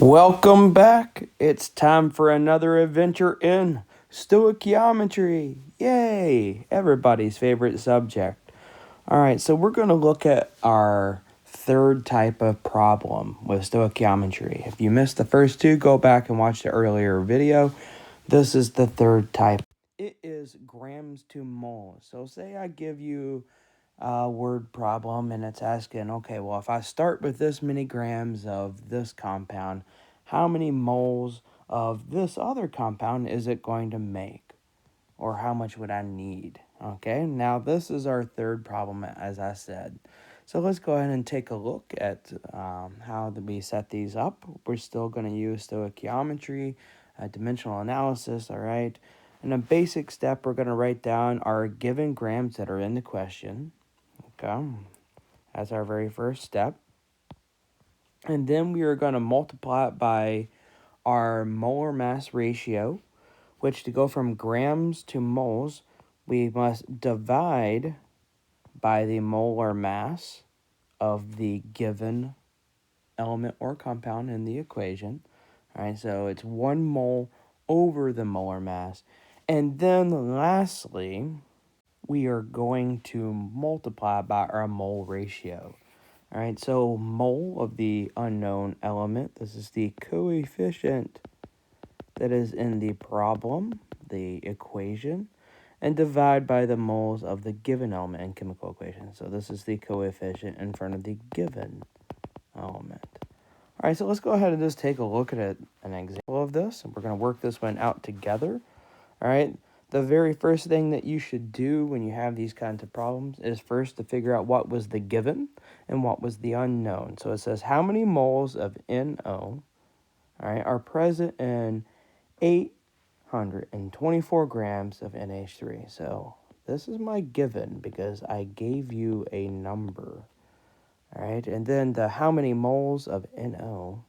Welcome back. It's time for another adventure in Stoichiometry. Yay! Everybody's favorite subject. All right, so we're going to look at our third type of problem with stoichiometry. If you missed the first two, go back and watch the earlier video. This is the third type. It is grams to moles. So say I give you a word problem and it's asking, okay, well, if I start with this many grams of this compound, how many moles of this other compound is it going to make? Or how much would I need? Okay, now this is our third problem, as I said. So let's go ahead and take a look at how we set these up. We're still going to use stoichiometry, dimensional analysis, all right? In a basic step, we're going to write down our given grams that are in the question. Okay, that's our very first step. And then we are going to multiply it by our molar mass ratio, which to go from grams to moles, we must divide by the molar mass of the given element or compound in the equation. All right, so it's 1 mole over the molar mass. And then lastly, we are going to multiply by our mole ratio. All right, so mole of the unknown element, this is the coefficient that is in the problem, the equation, and divide by the moles of the given element in chemical equation. So this is the coefficient in front of the given element. All right, so let's go ahead and just take a look at an example of this. And we're going to work this one out together. All right, the very first thing that you should do when you have these kinds of problems is first to figure out what was the given and what was the unknown. So it says how many moles of NO, all right, are present in 824 grams of NH3. So this is my given because I gave you a number. All right, and then the how many moles of NO,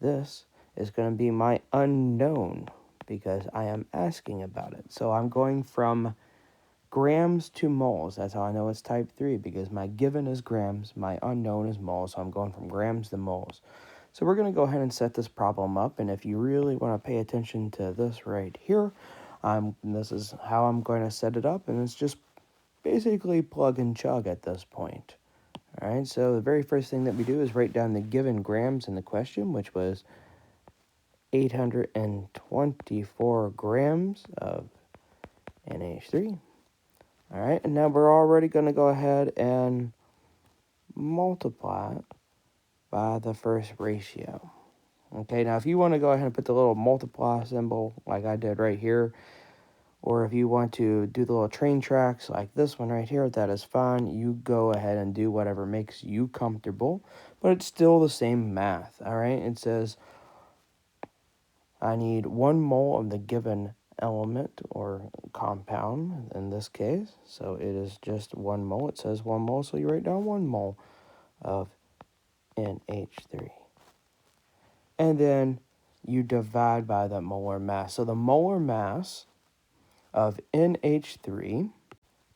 this is going to be my unknown because I am asking about it. So I'm going from grams to moles. That's how I know it's type 3 because my given is grams, my unknown is moles. So I'm going from grams to moles. So we're going to go ahead and set this problem up. And if you really want to pay attention to this right here, this is how I'm going to set it up. And it's just basically plug and chug at this point. All right, so the very first thing that we do is write down the given grams in the question, which was 824 grams of NH3. All right, and now we're already going to go ahead and multiply it by the first ratio. Okay, now if you want to go ahead and put the little multiply symbol like I did right here, or if you want to do the little train tracks like this one right here, that is fine. You go ahead and do whatever makes you comfortable, but it's still the same math, all right? It says I need 1 mole of the given element or compound in this case. So it is just 1 mole. It says 1 mole, so you write down 1 mole of NH3. And then you divide by the molar mass. So the molar mass of NH3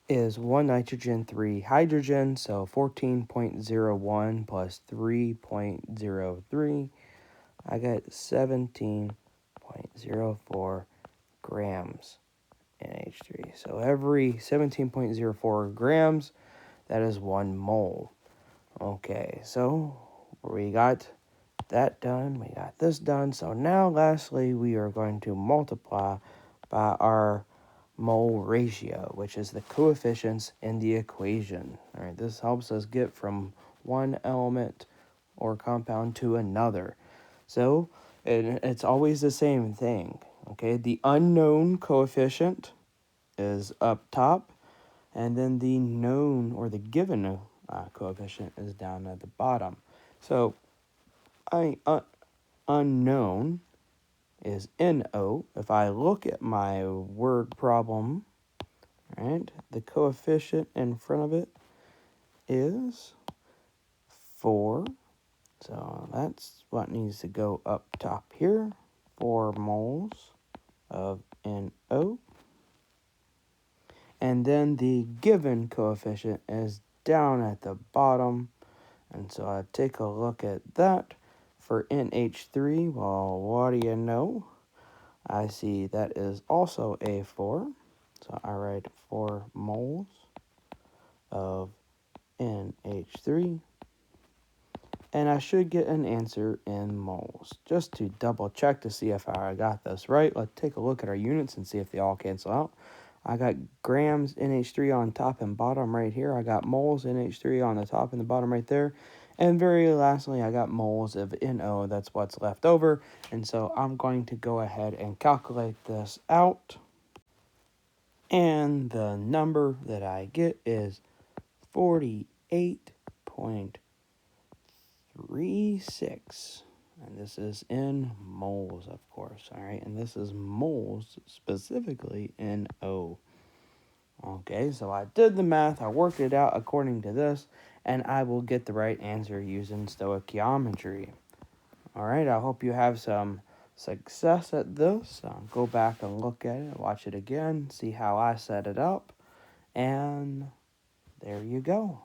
is 1 nitrogen, 3 hydrogen, so 14.01 plus 3.03. I got 17.04 grams NH3. So every 17.04 grams, that is 1 mole. Okay, so we got that done, we got this done. So now lastly, we are going to multiply by our mole ratio, which is the coefficients in the equation. All right, this helps us get from one element or compound to another. So it's always the same thing. Okay, the unknown coefficient is up top, and then the known or the given coefficient is down at the bottom. So unknown is NO. If I look at my word problem, right, the coefficient in front of it is 4. So that's what needs to go up top here. 4 moles of NO. And then the given coefficient is down at the bottom. And so I take a look at that. For NH3, well, what do you know? I see that is also a 4. So I write 4 moles of NH3. And I should get an answer in moles. Just to double check to see if I got this right, let's take a look at our units and see if they all cancel out. I got grams NH3 on top and bottom right here. I got moles NH3 on the top and the bottom right there. And very lastly, I got moles of NO. That's what's left over. And so I'm going to go ahead and calculate this out. And the number that I get is 48.36. And this is in moles, of course. All right. And this is moles, specifically in O. Okay, so I did the math, I worked it out according to this, and I will get the right answer using stoichiometry. All right, I hope you have some success at this. Go back and look at it, watch it again, see how I set it up, and there you go.